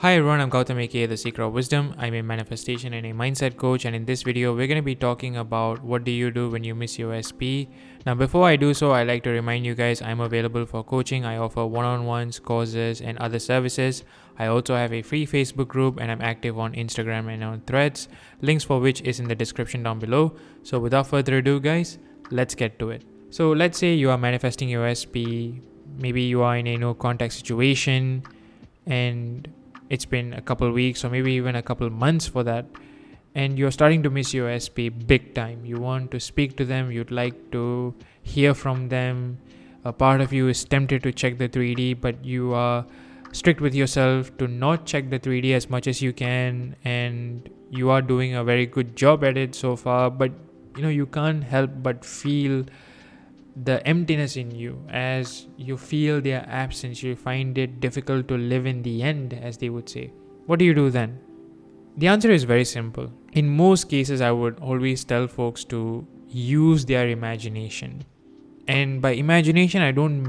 Hi everyone, I'm Gautam aka The Secret of Wisdom. I'm a manifestation and a mindset coach, and in this video, we're going to be talking about what do you do when you miss your SP. Now, before I do so, I like to remind you guys I'm available for coaching. I offer one-on-ones, courses, and other services. I also have a free Facebook group, and I'm active on Instagram and on Threads, links for which is in the description down below. So, without further ado, guys, let's get to it. So, let's say you are manifesting your SP. Maybe you are in a no contact situation, and it's been a couple weeks or maybe even a couple months for that, and you're starting to miss your SP big time. You want to speak to them, you'd like to hear from them. A part of you is tempted to check the 3D, but you are strict with yourself to not check the 3D as much as you can, and you are doing a very good job at it so far, but you can't help but feel the emptiness in you. As you feel their absence, you find it difficult to live in the end, as they would say. What do you do then? The answer is very simple. In most cases, I would always tell folks to use their imagination. And by imagination, I don't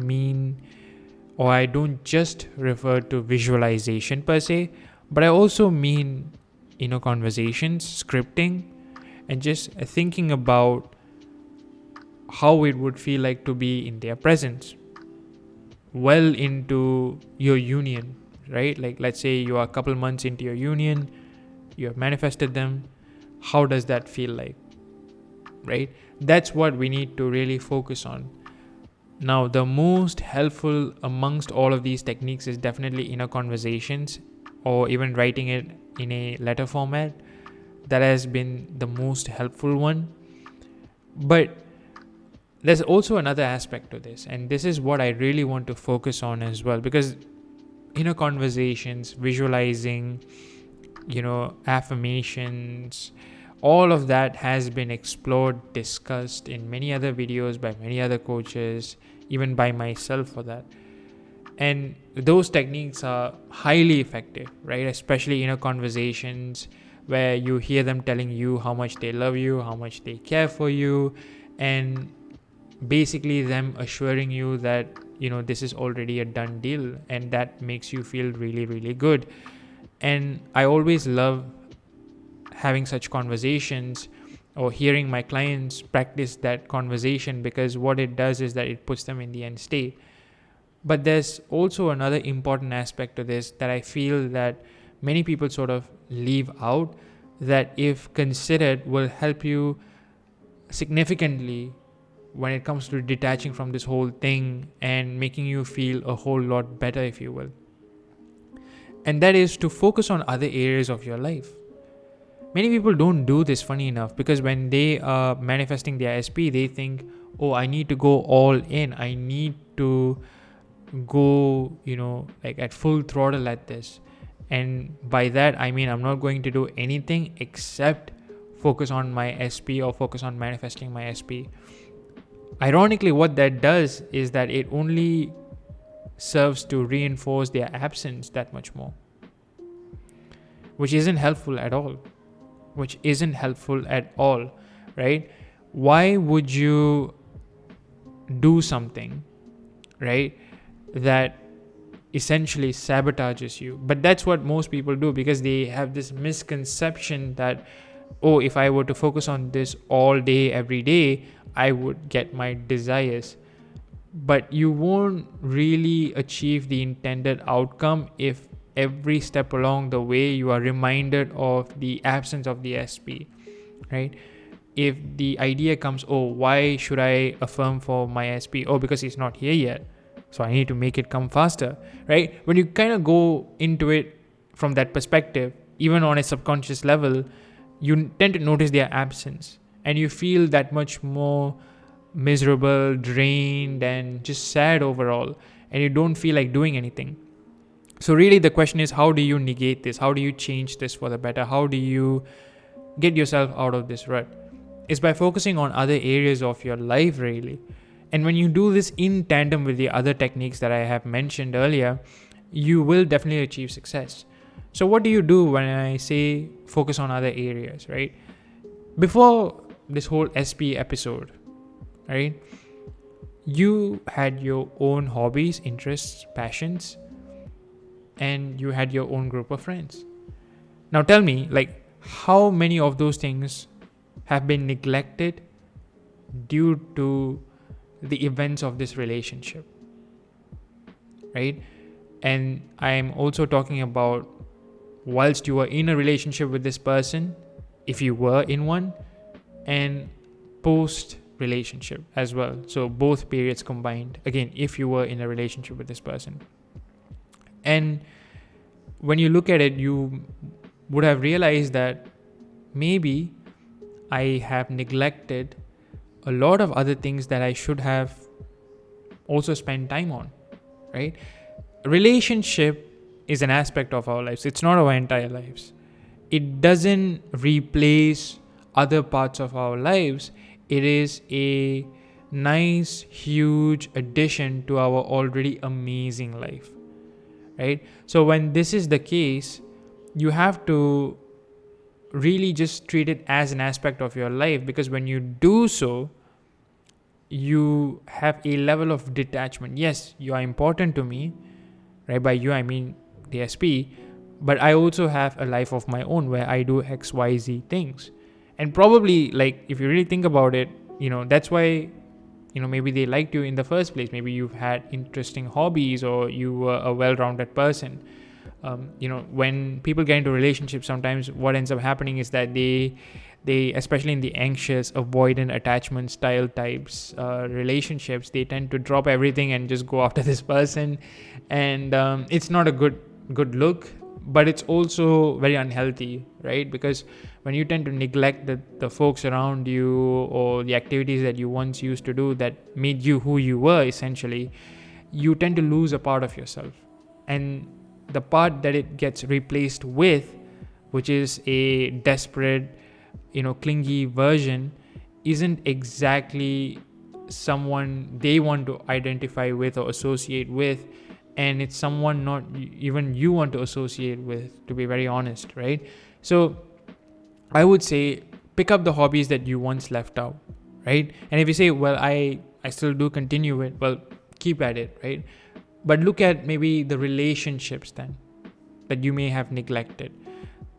just refer to visualization per se, but I also mean conversations, scripting, and just thinking about how it would feel like to be in their presence, well into your union, right? Like, let's say you are a couple months into your union, you have manifested them. How does that feel like, right? That's what we need to really focus on. Now, the most helpful amongst all of these techniques is definitely inner conversations, or even writing it in a letter format. That has been the most helpful one. But there's also another aspect to this, and this is what I really want to focus on as well, because inner conversations, visualizing, affirmations, all of that has been explored, discussed in many other videos by many other coaches, even by myself for that. And those techniques are highly effective, right? Especially inner conversations where you hear them telling you how much they love you, how much they care for you, and basically them assuring you that this is already a done deal, and that makes you feel really, really good. And I always love having such conversations or hearing my clients practice that conversation, because what it does is that it puts them in the end state. But there's also another important aspect to this that I feel that many people sort of leave out, that if considered will help you significantly when it comes to detaching from this whole thing and making you feel a whole lot better, if you will. And that is to focus on other areas of your life. Many people don't do this, funny enough, because when they are manifesting their SP, they think, oh, I need to go all in. I need to go, like at full throttle at this. And by that, I mean, I'm not going to do anything except focus on my SP or focus on manifesting my SP. Ironically, what that does is that it only serves to reinforce their absence that much more, which isn't helpful at all. Right? Why would you do something, right, that essentially sabotages you? But that's what most people do, because they have this misconception that, oh, if I were to focus on this all day, every day, I would get my desires. But you won't really achieve the intended outcome if every step along the way you are reminded of the absence of the SP, right? If the idea comes, oh, why should I affirm for my SP? Oh, because he's not here yet, so I need to make it come faster, right? When you kind of go into it from that perspective, even on a subconscious level, you tend to notice their absence, and you feel that much more miserable, drained, and just sad overall, and you don't feel like doing anything. So really the question is, how do you negate this? How do you change this for the better? How do you get yourself out of this rut? It's by focusing on other areas of your life, really. And when you do this in tandem with the other techniques that I have mentioned earlier, you will definitely achieve success. So what do you do when I say focus on other areas, right? Before this whole SP episode, right, you had your own hobbies, interests, passions, and you had your own group of friends. Now tell me, like, how many of those things have been neglected due to the events of this relationship, right? And I'm also talking about whilst you were in a relationship with this person, if you were in one, and post relationship as well. So both periods combined, again, if you were in a relationship with this person. And when you look at it, you would have realized that maybe I have neglected a lot of other things that I should have also spent time on, right? Relationship is an aspect of our lives. It's not our entire lives. It doesn't replace other parts of our lives. It is a nice, huge addition to our already amazing life, right? So when this is the case, you have to really just treat it as an aspect of your life, because when you do so, you have a level of detachment. Yes, you are important to me, right? By you, I mean the SP, but I also have a life of my own where I do XYZ things. And probably, like, if you really think about it, that's why, maybe they liked you in the first place. Maybe you've had interesting hobbies, or you were a well-rounded person. When people get into relationships, sometimes what ends up happening is that they especially in the anxious, avoidant, attachment style types relationships, they tend to drop everything and just go after this person. And it's not a good look, but it's also very unhealthy, right? Because when you tend to neglect the folks around you, or the activities that you once used to do that made you who you were, essentially, you tend to lose a part of yourself. And the part that it gets replaced with, which is a desperate, clingy version, isn't exactly someone they want to identify with or associate with. And it's someone not even you want to associate with, to be very honest, right? So I would say pick up the hobbies that you once left out, right? And if you say, well, I still do continue it, well, keep at it, right? But look at maybe the relationships then that you may have neglected.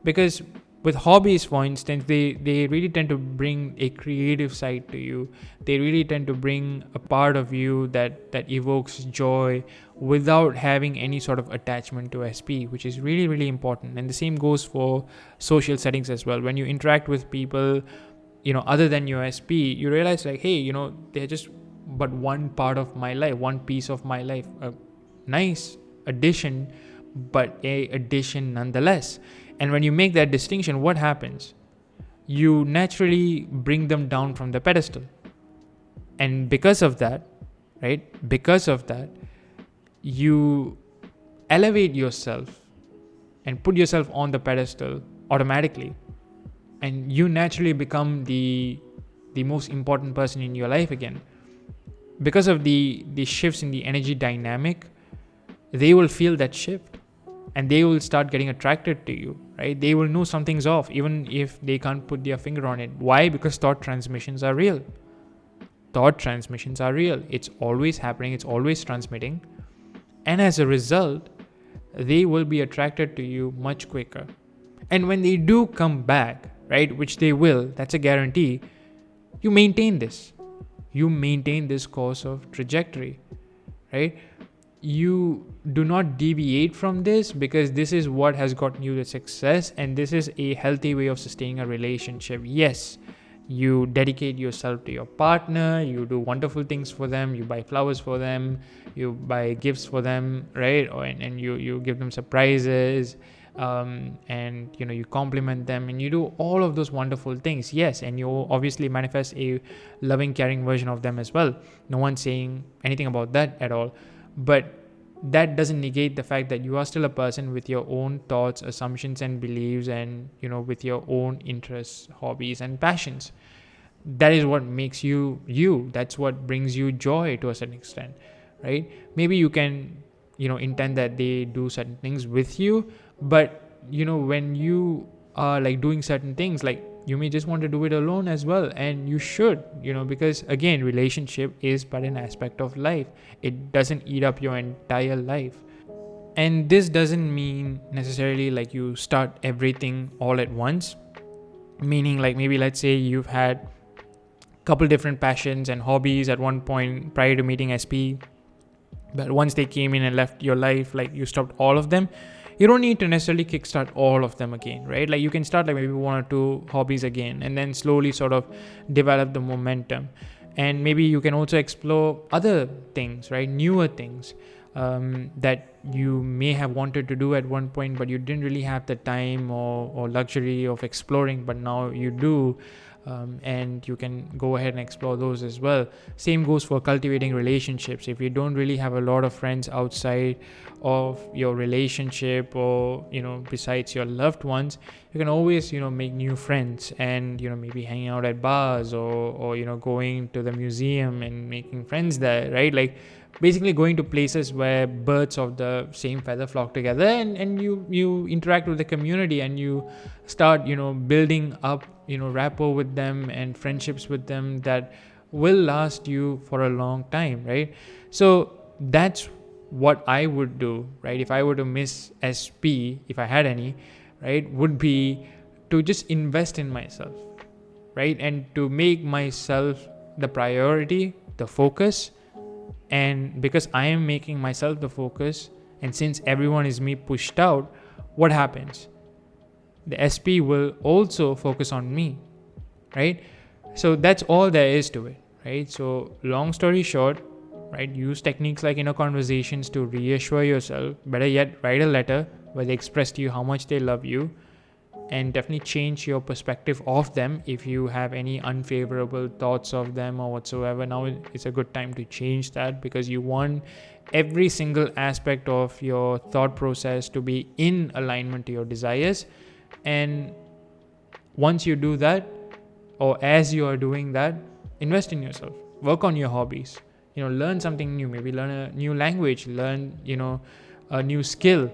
Because with hobbies, for instance, they really tend to bring a creative side to you. They really tend to bring a part of you that evokes joy without having any sort of attachment to SP, which is really, really important. And the same goes for social settings as well. When you interact with people, other than your SP, you realize, like, hey, they're just but one part of my life, one piece of my life. A nice addition, but a addition nonetheless. And when you make that distinction, what happens? You naturally bring them down from the pedestal. And because of that, right? Because of that, you elevate yourself and put yourself on the pedestal automatically. And you naturally become the most important person in your life again. Because of the shifts in the energy dynamic, they will feel that shift. And they will start getting attracted to you, right? They will know something's off, even if they can't put their finger on it. Why? Because thought transmissions are real. Thought transmissions are real. It's always happening. It's always transmitting. And as a result, they will be attracted to you much quicker. And when they do come back, right, which they will, that's a guarantee, you maintain this. You maintain this course of trajectory, right? You do not deviate from this, because this is what has gotten you the success, and this is a healthy way of sustaining a relationship. Yes, you dedicate yourself to your partner, you do wonderful things for them, you buy flowers for them, you buy gifts for them, right? And you give them surprises, and you compliment them, and you do all of those wonderful things. Yes, and you obviously manifest a loving, caring version of them as well. No one's saying anything about that at all. But that doesn't negate the fact that you are still a person with your own thoughts, assumptions, and beliefs, and with your own interests, hobbies, and passions. That is what makes you you. That's what brings you joy to a certain extent, right? Maybe you can intend that they do certain things with you, but when you are like doing certain things, like, you may just want to do it alone as well. And you should, because again, relationship is but an aspect of life. It doesn't eat up your entire life. And this doesn't mean necessarily like you start everything all at once, meaning like maybe let's say you've had a couple different passions and hobbies at one point prior to meeting SP, but once they came in and left your life, like you stopped all of them. You don't need to necessarily kickstart all of them again, right? Like you can start like maybe one or two hobbies again and then slowly sort of develop the momentum. And maybe you can also explore other things, right? Newer things that you may have wanted to do at one point, but you didn't really have the time or luxury of exploring, but now you do. And you can go ahead and explore those as well. Same goes for cultivating relationships. If you don't really have a lot of friends outside of your relationship, or besides your loved ones, you can always make new friends, and maybe hanging out at bars, or going to the museum and making friends there, right? Like basically going to places where birds of the same feather flock together, and you interact with the community, and you start building up rapport with them and friendships with them that will last you for a long time, right? So that's what I would do, right? If I were to miss SP, if I had any, right, would be to just invest in myself, right? And to make myself the priority, the focus. And because I am making myself the focus, and since everyone is me pushed out, what happens? The SP will also focus on me, right? So that's all there is to it, right? So long story short, right, use techniques like inner conversations to reassure yourself. Better yet, write a letter where they express to you how much they love you, and definitely change your perspective of them. If you have any unfavorable thoughts of them or whatsoever, now it's a good time to change that, because you want every single aspect of your thought process to be in alignment to your desires. And once you do that, or as you are doing that, invest in yourself, work on your hobbies, learn something new, maybe learn a new language, learn a new skill,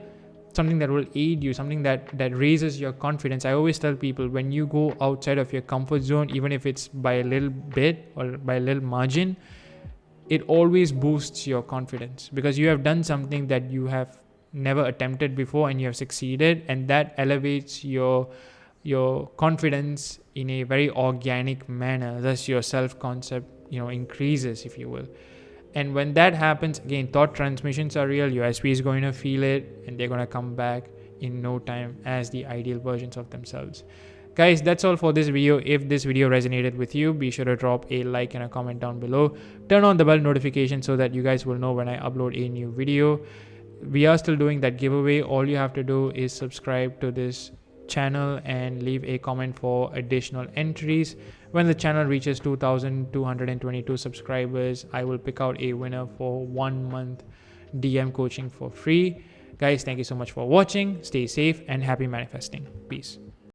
something that will aid you, something that raises your confidence. I always tell people, when you go outside of your comfort zone, even if it's by a little bit or by a little margin, it always boosts your confidence, because you have done something that you have never attempted before and you have succeeded, and that elevates your confidence in a very organic manner. Thus your self concept increases, if you will. And when that happens, again, thought transmissions are real. Your SP is going to feel it, and they're going to come back in no time as the ideal versions of themselves. Guys, that's all for this video. If this video resonated with you, be sure to drop a like and a comment down below. Turn on the bell notification so that you guys will know when I upload a new video. We are still doing that giveaway. All you have to do is subscribe to this channel and leave a comment for additional entries. When the channel reaches 2,222 subscribers, I will pick out a winner for 1 month DM coaching for free. Guys, thank you so much for watching. Stay safe and happy manifesting. Peace.